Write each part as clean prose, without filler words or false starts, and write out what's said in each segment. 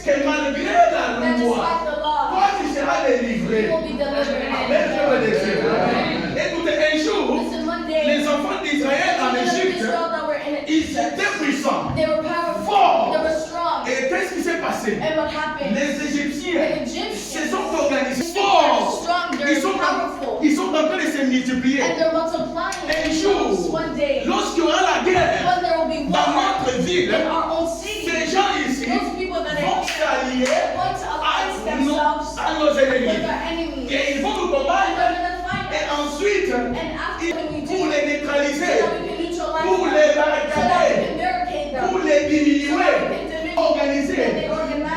que malgré la loi, toi tu seras délivré. Amen, je veux dire. Écoutez, un jour, les enfants d'Israël en Égypte, ils étaient puissants, forts. Et qu'est-ce qui s'est passé? Les Égyptiens se sont organisés forts. Ils sont en train de se multiplier. Un jour, lorsqu'il y aura la guerre dans notre ville, ces gens ici vont s'allier à nos ennemis. Et ils vont nous combattre. Et ensuite, pour les neutraliser, pour les barricader, pour les diminuer, organiser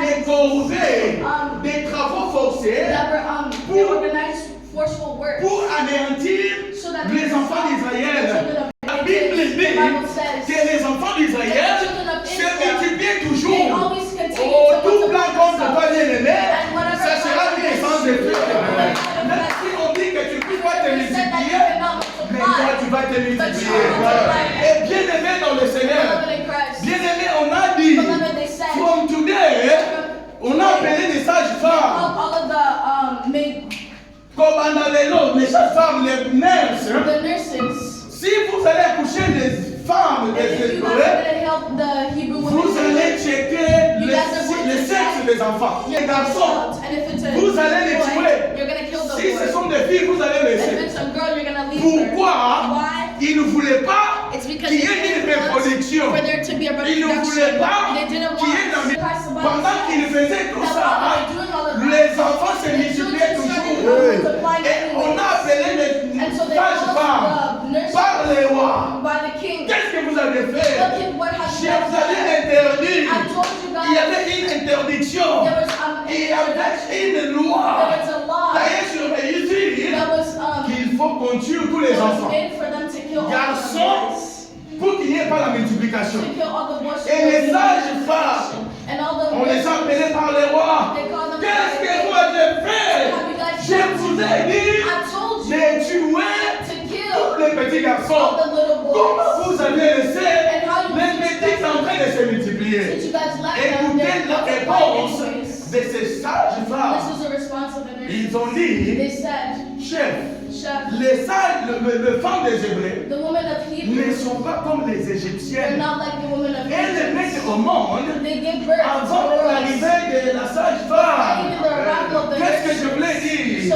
des corvées, des travaux forcés pour anéantir les enfants d'Israël. La Bible dit que les enfants d'Israël se multiplient toujours. Oh, tout plan contre toi, bien-aimé, ça sera une naissance de Dieu. Même si on dit que tu ne peux pas te multiplier, mais toi tu vas te multiplier. Et bien-aimé dans le Seigneur, bien-aimé, on a dit, from today, on a appelé des sages-femmes. Comme les sages-femmes, les nurses. Si vous allez accoucher des femmes désespérées, vous allez checker le sexe des enfants. Les garçons, vous allez les tuer. Si ce sont des filles, vous allez les tuer. Pourquoi? Ils ne voulaient pas qu'il y ait une reproduction. Ils ne voulaient pas qu'il y ait une... Pendant qu'ils faisaient tout ça, les enfants se multipliaient toujours. Et on a appelé les sages-femmes par les rois. Qu'est-ce que vous avez fait? Je vous avais interdit. Il y avait une interdiction. Il y avait une loi. D'ailleurs, sur les ici, qu'il faut qu'on tue tous les enfants. Garçons, pour qu'il n'y ait pas la multiplication. Et les sages-femmes, on les a appelés par les rois. Qu'est-ce que vous avez fait? Je vous ai dit de tuer tous les petits garçons. Comment vous avez laissé les petits en train de se multiplier? Écoutez la réponse de ces sages-femmes. Ils ont dit, chef, les femmes des Hébreux ne sont pas comme les Égyptiennes. Elles mettent au monde avant l'arrivée de la sage-femme. Qu'est-ce que je voulais dire?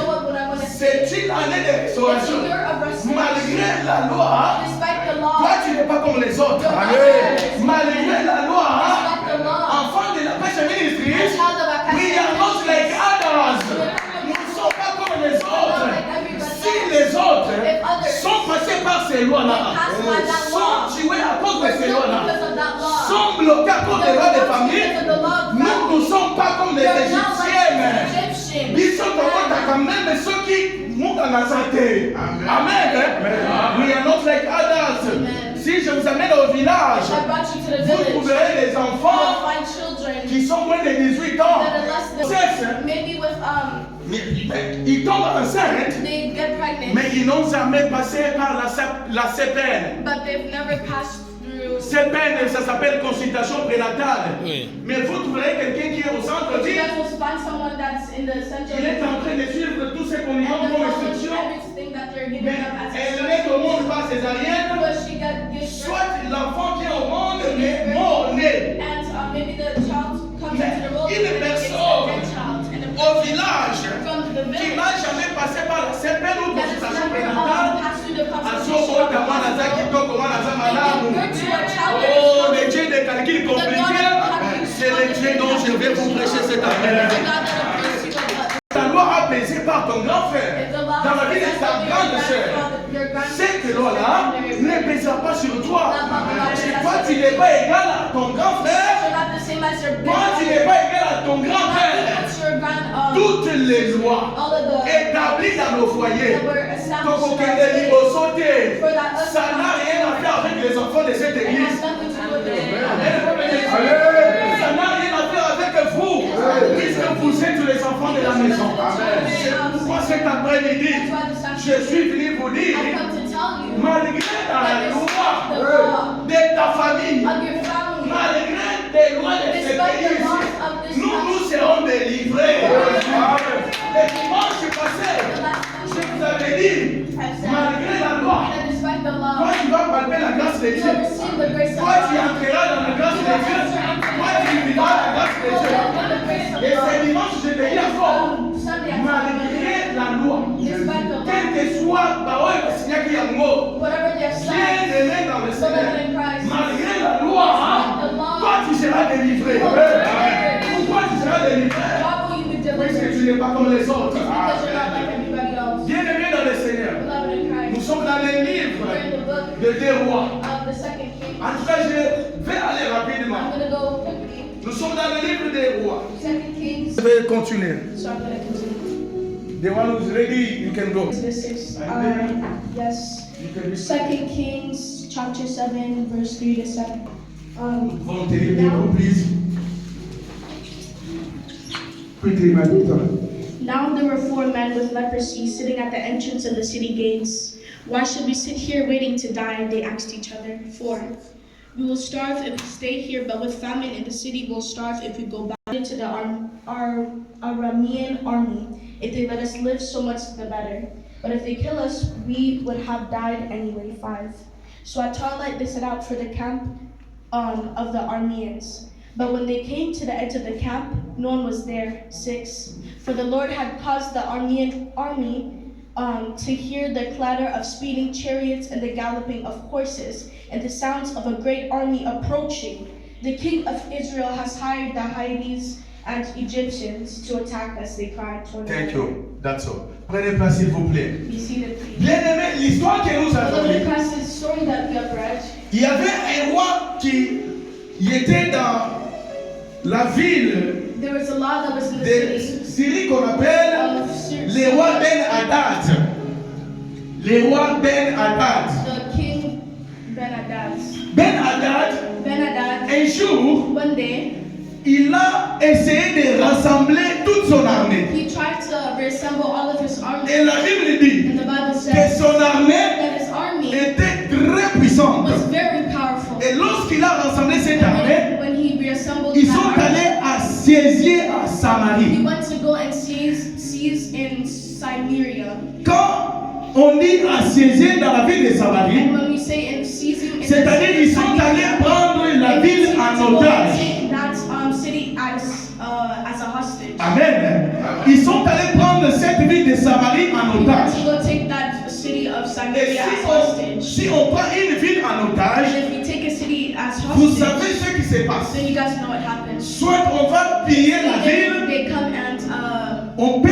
C'est une année de restauration. Malgré la loi, toi tu n'es pas comme les autres. Malgré la loi, enfant de la pêche ministrice, we are not like others. Nous ne sommes pas comme les autres. Si les autres sont passés par ces lois-là, sont tués à cause de ces lois-là, sont bloqués à cause des lois de famille, nous ne sommes pas comme les Égyptiennes. Ils sont quand même ceux qui montent en azarté. Amen. We are not like others. Si je vous amène au village, vous trouverez des enfants qui sont moins de 18 ans. Ils tombent enceintes, mais ils n'ont jamais passé par la CPN. CPN, ça s'appelle consultation prénatale. Oui. Mais vous trouverez quelqu'un qui est au centre-ville. Il est en train de suivre tout ce qu'on lui donne comme instruction. Mais elle met au monde par césarienne. Soit l'enfant vient au monde, mais mort-né. Une personne au village qui n'a jamais passé par la CPN ou consultation prénatale, oh, les dieux des calculs compliqués, c'est les dieux dont je vais vous prêcher cet après-midi. Ta loi apaisée par ton grand frère, dans la vie de ta grande sœur, cette loi-là ne pèsera pas sur toi. Toi, tu n'es pas égal à ton grand frère. Toi, tu n'es pas égal à ton grand frère. Toutes les lois établies dans nos foyers, ça n'a rien à faire avec les enfants de cette église. Ça n'a rien à faire avec vous, puisque vous êtes les enfants de la maison. C'est pourquoi cet après-midi, je suis venu vous dire, malgré la loi de ta famille, malgré des lois de ce pays, nous délivré. Pourquoi tu seras délivré? Parce que tu n'es pas comme les autres. Bien-aimé dans le Seigneur, nous sommes dans les livres de deux rois. En tout cas, je vais aller rapidement. Nous sommes dans le livre des rois. Je vais continuer. The one who's ready, you can go. Yes. 2 Kings chapter 7, verse 3 to 7. Please. Quickly, my daughter. Now there were 4 men with leprosy sitting at the entrance of the city gates. Why should we sit here waiting to die? They asked each other. 4. We will starve if we stay here, but with famine in the city, we'll starve if we go back into the Aramean army. If they let us live, so much the better. But if they kill us, we would have died anyway. 5. So at twilight they set out for the camp of the Arameans. But when they came to the edge of the camp, no one was there. 6. For the Lord had caused the Aramean army to hear the clatter of speeding chariots and the galloping of horses and the sounds of a great army approaching. The king of Israel has hired the Hittites and Egyptians to attack us, they cried. Thank you. That's all. Prenez place, s'il vous plaît. Be seated, please. Bien-aimé, l'histoire que nous avons lue. The story that we have read. Il y avait un roi qui était dans la ville There was a law that was in the de city. Syrie qu'on appelle le roi Ben Hadad. Le roi Ben Hadad. The king Ben Hadad. Ben Hadad, un jour, One day, il a essayé de rassembler toute son armée. he tried to reassemble all of his army. Et la Bible dit And the Bible que says son armée that his army était très puissante. was very powerful. Et lorsqu'il a rassemblé cette armée, And when he reassembled ils that sont army, allés assiéger à he Samarie. went to go and seize in Samaria. Quand on dit assiéger dans la ville de Samarie, And when we say in seizing, c'est-à-dire qu'ils sont allés prendre la ville en otage. That city as a hostage. Amen. Ils sont allés prendre cette ville de Samarie en We want otage. to go take that city of Et Samaria as hostage. si on prend une ville en And otage, if we take a city as vous hostage, savez ce qui se passe. then you guys know what happens. Soit on va piller la ville, They come and on peut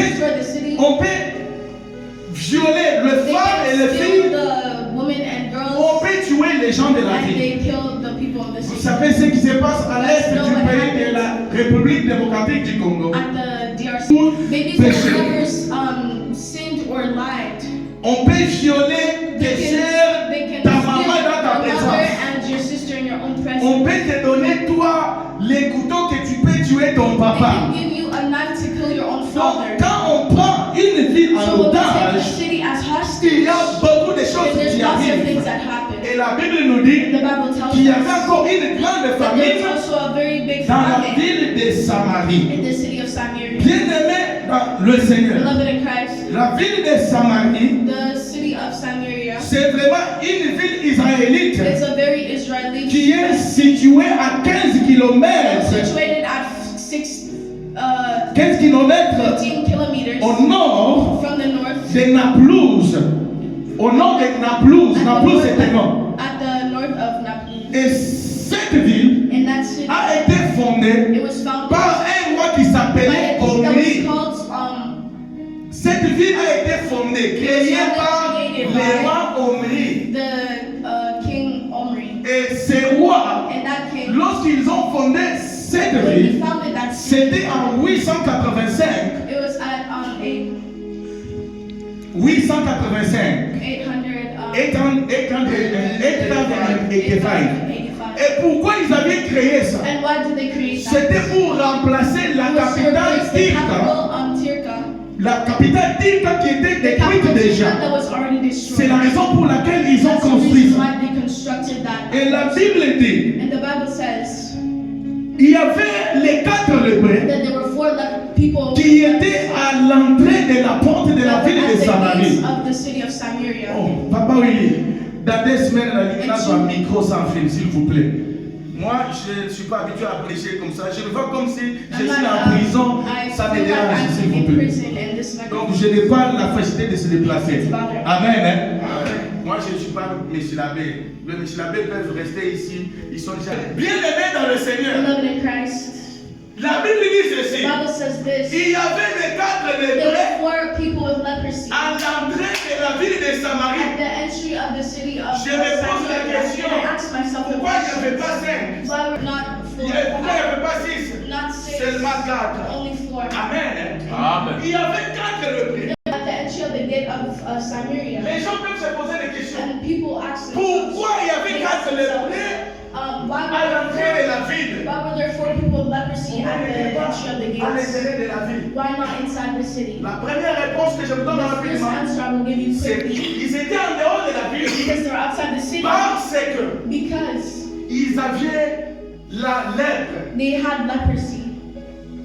violer le they femmes et les kill filles, the women and girls, on peut tuer les gens de la and ville. they kill the people of the Vous city. savez ce qui se passe à l'est du pays de la République démocratique du Congo. At the DRC, babies that never sinned or lied. On peut violer tes sœurs, They can ta steal maman dans ta your mother présence. and your sister in your own presence. On peut te donner toi les couteaux que tu peux tuer ton They papa. can give you a knife to kill your own Donc father. quand on prend une ville en So when we take a otage, city as il y a hostage, beaucoup de choses there's qui lots of arrivent. things that happen. Et la Bible nous dit The Bible tells qu'il y avait us encore une grande that famine there's also a very big dans la famine ville de Samarie. in the city of Samaria. Bien-aimé dans le Seigneur, Beloved in Christ, la ville de Samarie, the city of Samaria c'est vraiment une ville israélite is a very Israeli qui est située à 15 km, situated at 15 km 15 kilometers au nord from the north. de Naplouse. Au nord de Naplouse, Naplouse c'est un nom. At the north of Naples. Et cette ville And that city, a été fondée it was founded par un roi qui by s'appelait a king that Omri. was called Cette ville a été fondée, créée par le roi Omri. the King Omri. Et ces rois, And that king, lorsqu'ils ont fondé cette when he ville, founded that city, c'était en 885. it was at 885. 885. Et pourquoi ils avaient créé ça? And why did they create that? C'était pour remplacer la It was to capitale replace the Tirka. capital, Tirka. La capitale Tirka qui était The détruite capital déjà. Tirka that was already C'est la destroyed. raison pour laquelle ils ont That's the construit reason ça. why they constructed that. Et la Bible dit, And the Bible says il y avait les 4 lépreux that there were 4 people qui étaient à l'entrée de la porte de la at ville de the gates Samarie. of the city of Samaria. Oh, Papa Willy, dans 2 semaines, la Ligue un micro sans fil, s'il vous plaît. Moi, je ne suis pas habitué à prêcher comme ça. Je le vois comme si je suis en prison. Ça me dérange, s'il vous plaît. Donc, je n'ai pas la facilité de se déplacer. Amen. Hein? Moi, je ne suis pas Monsieur l'abbé. Les Monsieur l'abbé peuvent rester ici. Ils sont déjà bien aimés dans le Seigneur. Beloved in Christ, this. Il y avait les 4 There lépreux were 4 people with leprosy à l'entrée de la ville de at Samarie. the entry of the city of Je me pose la Samaria. question, And I asked myself the pourquoi il n'y avait question, pas 5? why were not Pourquoi il n'y avait pas 6? not 6, Seulement 4. only 4. Amen. Amen. Il y avait 4 lépreux. At the entry of the gate of Samaria. Les gens peuvent se poser des questions. And people asked Pourquoi il y avait 4 lépreux why à l'entrée de la ville? were there 4 people with leprosy at the entry of the À gates? l'intérieur de la ville. Why not inside the city? La première réponse que je vous donne The first rapidement, answer I will give you c'est quickly. qu'ils étaient en dehors de la ville Because they were outside the city. parce que Because ils avaient la lèpre. they had leprosy.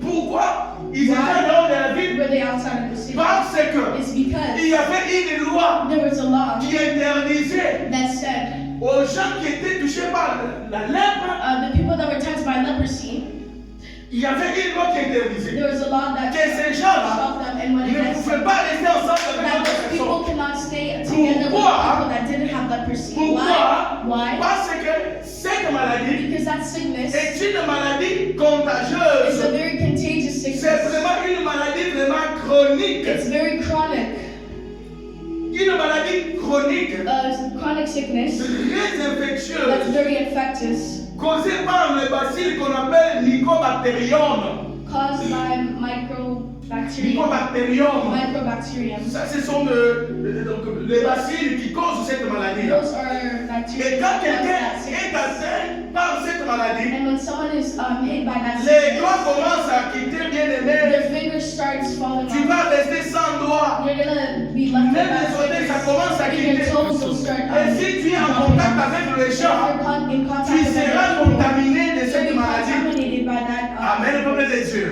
Pourquoi ils étaient en dehors de la ville? Were they outside of the city? Parce que It's il because y avait une loi there was a law qui interdisait that said aux gens qui étaient touchés par la lèpre, the people that were touched by leprosy, il y avait une loi qui interdisait there was a law that que ces gens-là stopped them and when ne it pouvaient pas rester ensemble avec that d'autres those people personnes. cannot stay together with Pourquoi? people that didn't have leprosy. Pourquoi? Why? Parce que cette maladie Because that sickness est une maladie is contagieuse. a very contagious C'est sickness. vraiment une maladie vraiment chronique. It's very chronic. Une maladie chronique, Chronic sickness très that's infectieuse, very infectious, causée par le bacille qu'on appelle Mycobacterium. caused by microbacterium. Microbacterium. Ça, ce sont les bacilles qui causent cette maladie. Those are Et bacteria quand that quelqu'un cause that est sickness. atteint par cette maladie, And when someone is hit by that les sickness, doigts commencent à quitter bien aimé. their fingers starts falling Tu off. vas rester sans doigts. You're gonna be left Même without les orteils, ça commence à fingers. Even quitter. your toes will start Et si tu es en contact avec les gens, in contact tu with seras other people, contaminé de you'll cette be maladie. contaminated by that. Amen, le peuple de Dieu.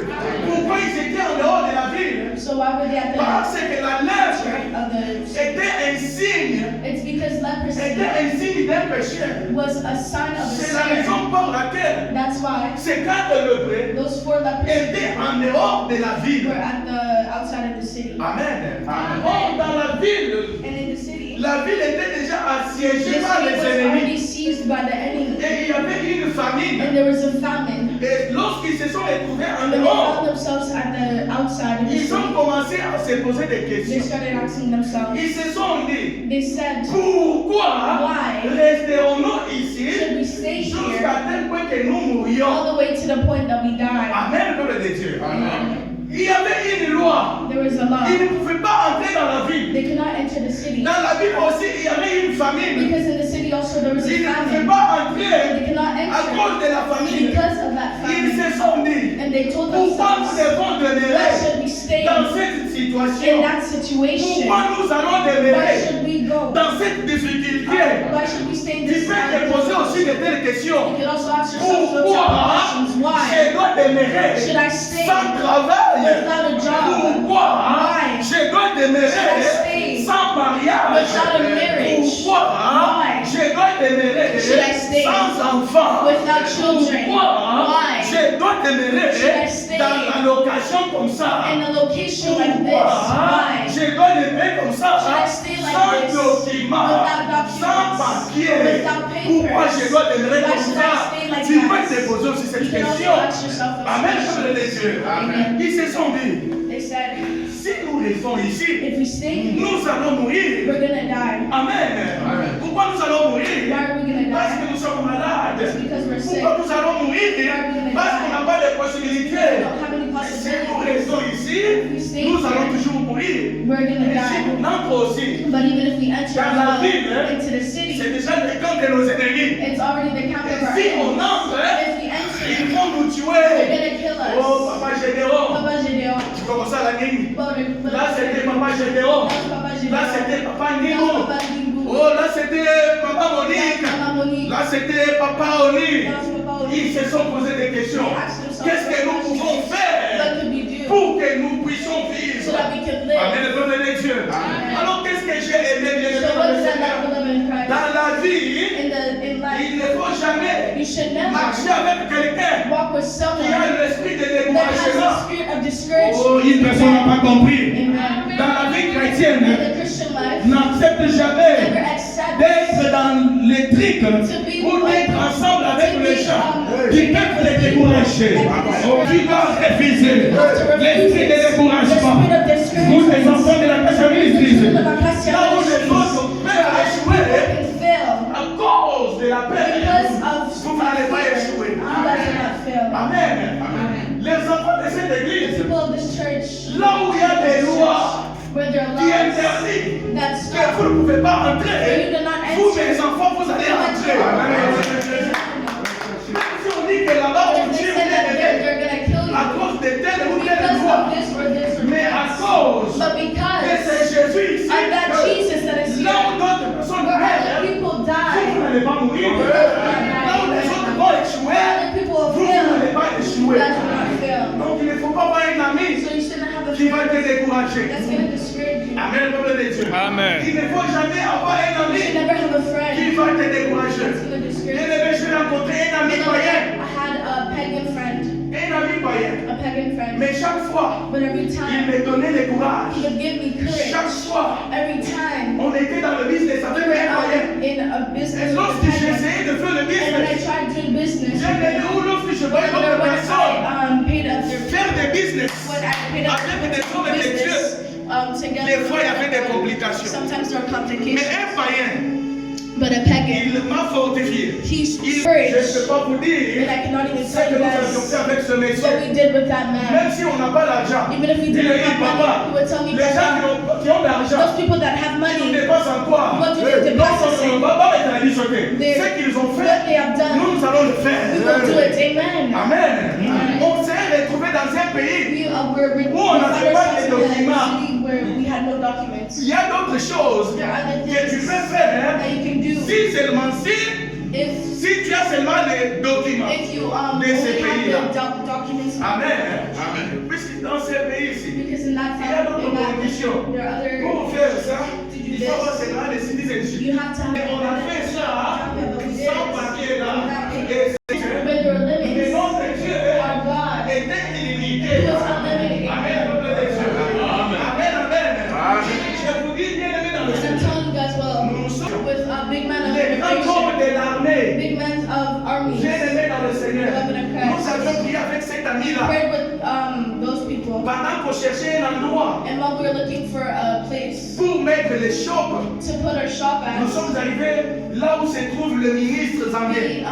Pourquoi ils étaient en dehors de la ville? So why were they at Parce que la lèpre of the? était un signe, It's because leprosy était un signe d'un péché. was a sign of a C'est la sin. raison pour laquelle That's why ces 4 lépreux those 4 lepers étaient en dehors de la ville. were at the outside of the city. Amen. Or, dans la ville, And in the city, la ville était déjà the assiégée city par les was already ennemis. seized by the enemy. Et il y avait une famine. And there was a famine. Et lorsqu'ils se sont retrouvés en When they dehors, found themselves at the outside of the ils ont city, commencé à se poser des they questions. started asking themselves, Ils se sont dit, they said, pourquoi Why? resterons-nous ici should we stay jusqu'à here tel point que nous mourions? all the way to the point that we die? Amen, le peuple de Dieu. Amen. Il y avait une loi. There was a law. Ils ne pouvaient pas entrer dans la ville. They could not enter the city. Dans la ville aussi, il y avait une famine. Because in the city also there was a Ils ne pouvaient famine. pas They entrer could not à cause enter de la famine. because of that Ils famine. se sont dit, And they told pourquoi nous themselves, devons why demeurer should we stay dans cette in situation? that situation? Pourquoi nous allons Why demeurer should we go? dans cette difficulté? Why should we stay in Tu this peux te poser situation? aussi de telles questions. You can also ask yourself those Pourquoi questions. Why je dois demeurer should I stay sans travail? without a job? Pourquoi Why je dois should I demeurer stay sans mariage? without a marriage? Pourquoi Why je dois demeurer should I stay sans enfant? without children? Pourquoi Why je dois demeurer should I stay dans la location comme ça? in a location like this? Pourquoi Why je dois demeurer comme ça should I stay like sans this document, without sans documents, papier? without papers? Pourquoi je dois demeurer Why comme should ça? I stay like Tu that? peux te poser aussi You cette can also question. ask yourself those Amen, questions. peuple de Dieu. Amen. Ils se sont dit, They said, si nous restons ici, if we stay here, nous allons mourir. we're gonna die. Amen. Amen. Pourquoi nous allons mourir? Why are we gonna Parce die? que nous sommes malades. It's because we're sick. Pourquoi nous allons mourir? Parce qu'on n'a pas de We possibilités. don't have any Si nous possibilities. restons ici, nous allons toujours mourir. We're gonna Et si die. nous n'entrons aussi, But even if we enter dans la ville, into the c'est city, déjà le camp de nos ennemis. it's already the camp of our Et si on enemies. entre, If we enter, ils vont nous they're tuer. gonna kill Oh, us. Papa Gédéon. Papa Gédéon. Tu commences à la ligne. But Là, c'était Papa Gédéon. Papa Gédéon. Là, c'était Papa That's Nino. Papa Dingo. Oh, là, c'était Papa That's Monique. Mama Monique. Là, c'était Papa Oni. That's Papa Oli. Ils se sont posé des questions. Qu'est-ce que nous pouvons What faire could we do pour que nous puissions so vivre? that we can live? Amen, le peuple de Dieu. Amen. Alors, qu'est-ce que j'ai aimé bien So what aimé is that dans that le we live in Christ? Dans la vie, In life, il ne faut jamais you should never marcher avec quelqu'un walk with qui a someone l'esprit de that has découragement. a spirit of discouragement. Oh, une personne n'a pas compris. Amen. Dans la vie In chrétienne, the Christian life, n'accepte jamais never accept d'être dans les trucs to be ou d'être ensemble avec les gens. Tu peux te décourager. Tu dois refuser l'esprit de découragement. Nous, les enfants de la Casamance, disent là où les autres peuvent échouer à cause de la paix, vous n'allez pas échouer. Amen. Les enfants de cette église, là où il y a des lois qui interdisent que vous ne pouvez pas entrer, vous, mes enfants, vous allez entrer. Même si on dit que là-bas, on tue les bébés à cause de telle ou telle loi, mais à cause de ce Jésus ici, là où d'autres personnes meurent, vous n'allez pas mourir. Là où les autres vont échouer, vous n'allez pas échouer. Donc il ne faut pas avoir un ami qui va te décourager. Amen, le peuple de Dieu. Amen. Il ne faut jamais avoir un ami qui va te décourager. Bien-aimé, j'ai rencontré un ami païen. Un ami païen. Mais chaque fois, il me donnait le courage. Chaque fois, on était dans le business avec un païen. Et lorsque j'essayais de faire le business, bien-aimé, ou lorsque je voyais d'autres personnes faire des business avec des hommes et des dieux, des fois il y avait des complications. Mais un païen, But a pagan, il m'a fortifié. he Je ne encouraged, peux pas vous dire and I cannot even ce tell que you nous avions guys fait avec ce monsieur. what we did with that man. Même si on n'a pas l'argent, Even if we il didn't dit have money, papa, he would tell me, les gens Papa, qui ont l'argent, those people that have ils nous money, dépassent en quoi? what do they Non, deposit on in? va pas mettre la liste. Ce qu'ils ont What fait, they have done, nous allons le faire. we will do it. Amen. Amen. On s'est retrouvé dans un pays. We were on n'a found pas ourselves de in a documents. city where we had no documents. Il y a d'autres choses There are other que tu things peux faire that you can do si seulement si tu as seulement les documents if you de only ces pays-là. have the documents. Amen. Puisque dans ces pays-ci, Because in that il y a d'autres conditions. there are other, Pour faire ça, il faut avoir seulement les citizenship. you have to have Et on a fait ça sans papier là. Et c'est but there are mais limits. notre Dieu Our God était illimité. was unlimited. Amen, peuple de Dieu. Amen, amen. Je vous dis, bien aimé dans le And I'm Seigneur, telling you guys, well, nous sommes with a big man of les grands hommes immigration, de l'armée. big men of armies, Bien aimé dans le Seigneur, Beloved in Christ. nous avions prié avec cet ami-là prayed with those people, pendant qu'on cherchait un endroit and while we were looking for a place pour mettre les shops. to put our shop Nous at, sommes arrivés là où se trouve le ministre zambien.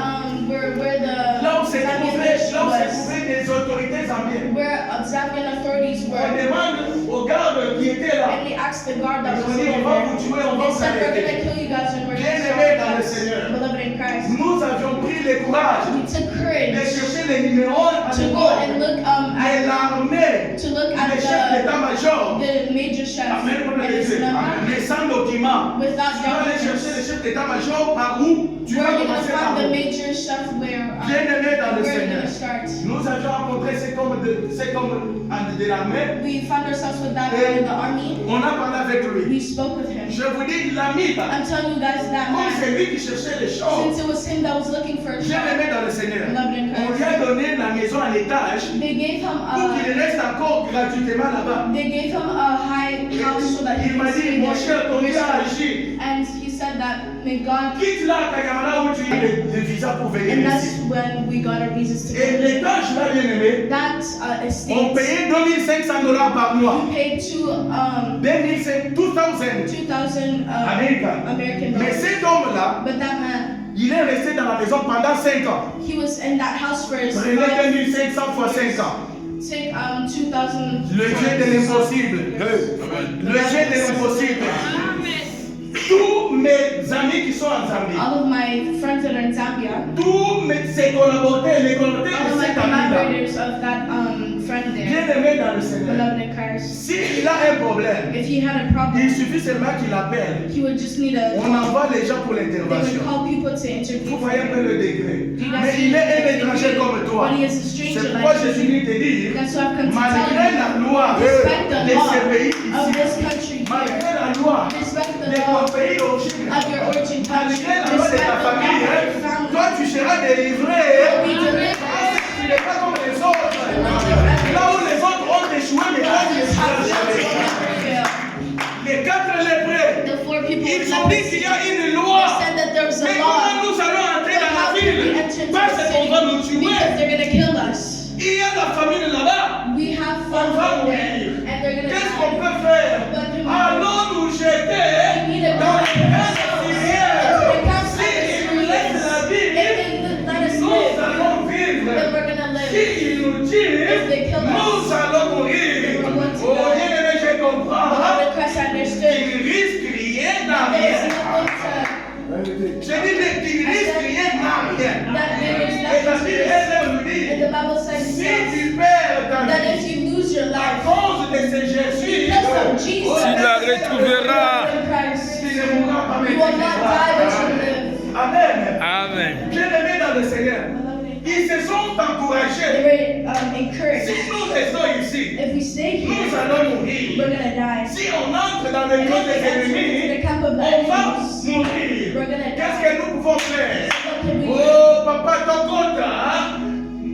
we where the Là où se Zambian trouvaient mission was, des autorités zambiennes. where Zambian authorities On were, demande aux gardes qui étaient là. and we asked the guard that Ils was ont dit, over on va vous there. tuer, on va They vous said, we're arrêter. gonna kill you guys and we're Bien gonna aimé dans le stop Seigneur. you, beloved in Christ. Nous avions pris le courage We took de courage chercher les numéros à to go and look et l'armée, to look le at chef d'état-major. the major chef Amen, peuple and de his Dieu. number Mais sans document. Tu without vas aller chercher le documents. chef d'état-major par où? Tu Where vas are you gonna commencer par find the où? major chef where Bien aimé dans le where are you Seigneur. gonna start? Nous avions rencontré cet homme de l'armée. We found ourselves with that guy in the army. On a parlé avec lui. We spoke with him. Je vous dis, l'ami, I'm telling you guys that comme man, c'est lui qui cherchait les choses, since it was him that was looking for a bien shop, aimé dans le Seigneur, Beloved in on lui Christ, a donné la maison à l'étage they gave him pour qu'il reste encore gratuitement là-bas. a high house so that he Il m'a could dit, stay mon cher, ton Dieu a there. agi. And he said that may God, Quitte là, Kagamala, où tu as le visa pour venir and that's ici. when we got our visas to Et go. l'étage là, bien aimé, That on estate, payait $2,500 par mois. we paid to 2,000 2,000 American. American Mais dollars. cet homme-là, But that man, il est resté dans la maison pendant 5 ans. he was in that house for his Prenez 2,500 fois 5 ans. take 2,000. Le Dieu de l'impossible. Le Dieu de l'impossible. Tous mes amis qui sont en Zambie, All of my friends that are in Zambia, tous ses collaborateurs, les collaborateurs all of de my cet ami-là, collaborators of that friend there, bien aimé dans le Seigneur, beloved in Christ, s'il a un problème, if he had a il problem, suffit seulement qu'il appelle. he would just need a. On envoie les gens pour They l'intervention. would call people to interview. Vous voyez un peu le degré. You guys Mais see il est the un étranger comme toi. But he is a stranger C'est pourquoi like Jésus you. venu te dire, That's why I've come to malgré tell you, la loi respect the de law ce pays of ici, this country malgré here. la loi Respect the de law ton pays d'origine, of your origin country. malgré la loi de Respect ta the law famille, of your hein, family. toi tu seras délivré. Be delivered. Tu n'es pas comme les autres. Là où les autres ont échoué, mais toi tu Others seras have failed, jamais. you will never fail. Les 4 lépreux, The 4 people ils with ont dit leprosy, qu'il y a une they loi. said that there was a Mais law. comment nous allons entrer dans la ville? Parce qu'on va nous tuer. famille là-bas. We have On va fun mourir. there, and they're gonna Qu'est-ce qu'on die. peut faire? But do we- Allons nous jeter We need to dans go les into camps the syriens. camps of the S'ils nous laissent la Syrians. vie, If they let us nous live, allons vivre. then we're gonna live. S'ils nous tuent, nous allons mourir. Oh, bien-aimé, je comprends. Beloved Christ understood. Il risque rien à There is rien. nothing Je dis qu'il risque rien à rien. that there is Et la nothing Bible to elle nous this. dit, And the Bible says si yes, tu perds ta that vie if you lose your à life cause de ce Jésus, because of Jesus, Tu la retrouveras. in Christ, tu ne mourras pas, mais you tu will not die but you vivras. live. Amen. Amen. Bien-aimés dans le Seigneur, ils se sont They encouragés. were encouraged. Si nous restons ici, If we stay nous here, allons we're mourir. gonna die. Si on entre dans le And camp if we des enter into ennemis, the camp of the on va enemies, mourir. we're gonna Qu'est-ce die. que nous pouvons faire? What can we do? Oh, papa, ton compte,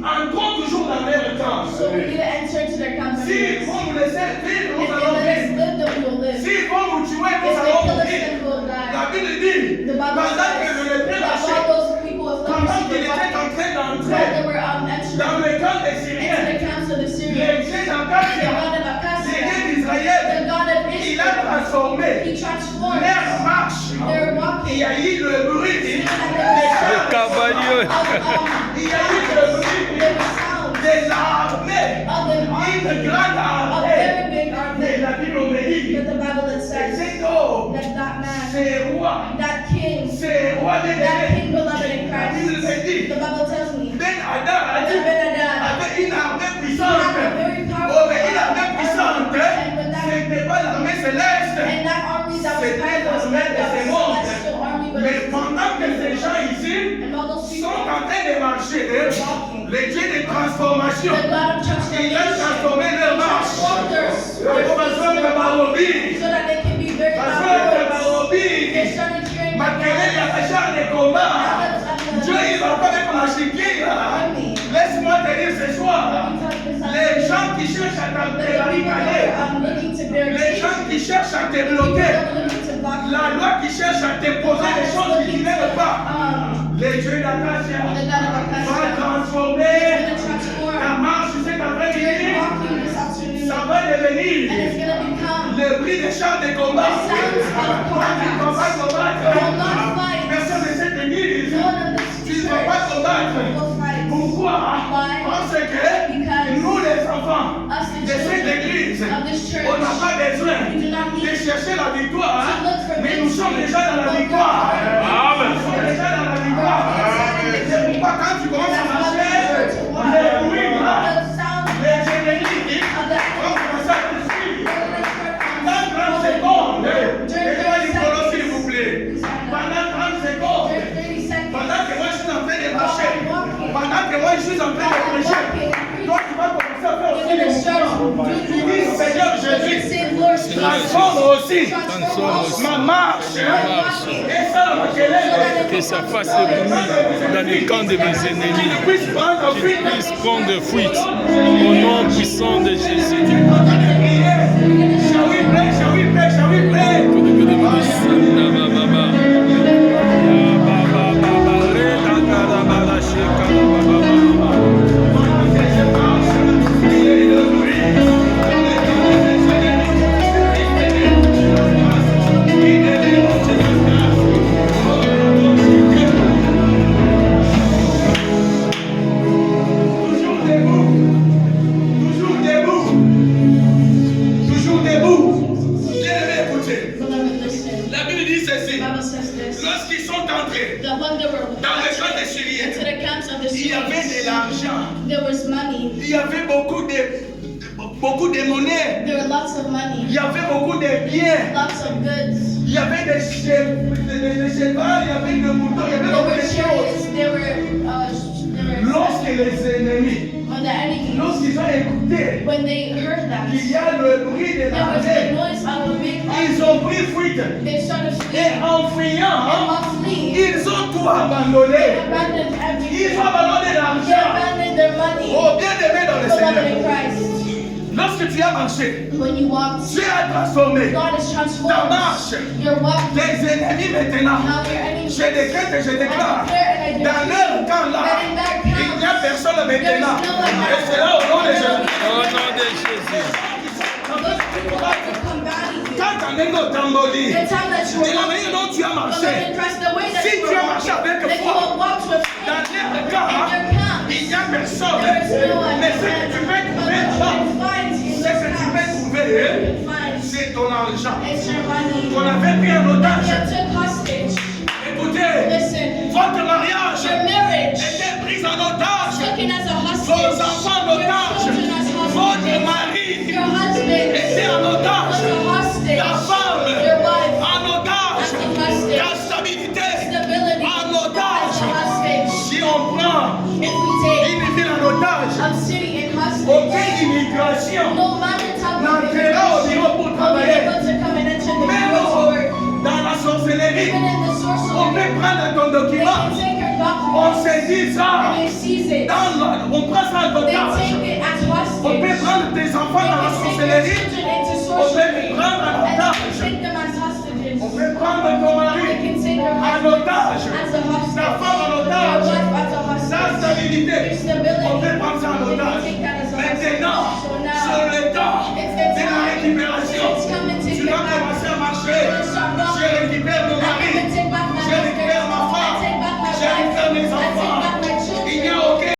entrons toujours dans leur camp. So we need to enter into their camp of Si enemies. vont nous laisser vivre, If nous they allons let us vivre. live, then we will live. Si vont nous tuer, nous If they allons kill us, mourir. then we'll die. La Bible dit, The Bible pendant que says le lépreux that marchait, all those people with pendant leprosy qu'il were était en walking, train while d'entrer they were dans entering le camp des into Syriens, the camps of the les Syrians, dieux the d'Acacia, God of les Acacia, dieux d'Israël, the God of il a Israel, transformé He transformed leur marche. their Il walking y a eu le bruit des Le chars. cavalier. of Il y a eu le bruit the sound de l'armée. of an Une army, grande a armée. very big Et army. la Bible me dit, But the Bible it says cet homme, that man, c'est roi. that king, C'est roi des that démons. king beloved in La Bible Christ, me dit, the Bible tells me Ben Hadad that Ben-Hadad avait une armée had puissante. a very Oh, mais une armée powerful puissante, army, and with that, c'était pas l'armée céleste. and that army that was C'était kind was l'armée like de a ces mondes. celestial army, but Mais it was pendant que ces gens ici and all those sont people, en train de marcher, les dieux de transformation, the God of il a transformation, transformé leur marche. transformed their Besoin de Barobi. so that they can be very Besoin de loud. They Barobi. started hearing Makelele ya char de combat. Dieu, il va pas mettre la chiquille là. Laisse-moi te dire ce soir, les gens qui cherchent à te barricader, les gens qui cherchent à te bloquer, la loi qui cherche à te poser des choses que tu n'aimes pas, les dieux d'Acacia va transformer ta marche cet après-midi. Ça va devenir le bruit des chars de combat. Toi, tu ne vas pas combattre. Personne ne sait te dire. Tu ne vas pas combattre. Pourquoi? Parce que nous, les enfants de cette église, on n'a pas besoin de chercher la victoire, mais nous sommes déjà dans la victoire. Nous sommes déjà dans la victoire. C'est pourquoi quand tu commences à marcher, les bruits, les ennemis, vont commencer à te suivre. Pendant 30 secondes, laissez-moi du chrono s'il vous plaît. Pendant 30 secondes, pendant que moi je suis en train de marcher, pendant que moi je suis en train de prêcher, toi tu vas commencer à faire aussi des mouvements. Tu dis Seigneur Jésus, transforme aussi ma marche. Et ça, Que ça fasse le bruit dans les camps de mes ennemis. Qu'ils puissent prendre fuite. Au nom puissant de Jésus. Shall we pray? Shall we pray? Shall we pray? Toujours debout. Toujours debout. Toujours debout. Bien-aimé, écoutez. La Bible dit ceci. Lorsqu'ils sont entrés dans le camp des Syriens, il y avait de l'argent. There was money. Il y avait beaucoup de monnaie. There were lots of money. Il y avait beaucoup de biens. Lots of goods. Il y avait des chevaux, il y avait des moutons, il y avait There beaucoup were de choses. chariots. There were Lorsque les ennemis, when the enemies, lorsqu'ils ont écouté when they heard that, qu'il y a le bruit de there was the l'armée, noise of a big ils army. ont pris fuite. They started Et fleeing. en fuyant, And while fleeing, ils ont tout they abandonné. abandoned Ils everything. ont abandonné They l'argent. abandoned their money. Oh, bien-aimé dans le Beloved in Seigneur. Christ. Lorsque tu as marché, When you walked, Dieu a transformé God has ta transformed marche. your walk. Les ennemis maintenant, Now your enemies, je décrète et je I déclare, declare and I dans decree leur camp là, that in that Il n'y a personne maintenant. Et c'est là au nom de Jésus. Au nom de Jésus. Quand tu as un tamboli, de la manière dont tu as marché, si tu as marché avec foi, dans les cas, il n'y a personne. Mais ce que tu peux trouver c'est ton argent. Qu'on avait pris en otage. Écoutez, votre mariage était pris en otage. Vos enfants en otage. Votre mari était en otage. Ta femme en otage. Ta stabilité en otage. Si on prend une ville en otage, aucune immigration n'entrera au bureau pour travailler. Même dans la sorcellerie, on peut prendre ton document, on saisit ça, on prend ça en otage. On peut prendre tes enfants dans la sorcellerie, on peut prendre en otage. On peut prendre ton mari en otage, ta femme en otage, sa stabilité. On peut prendre ça en otage. Maintenant, sur le temps de la récupération, tu vas commencer à marcher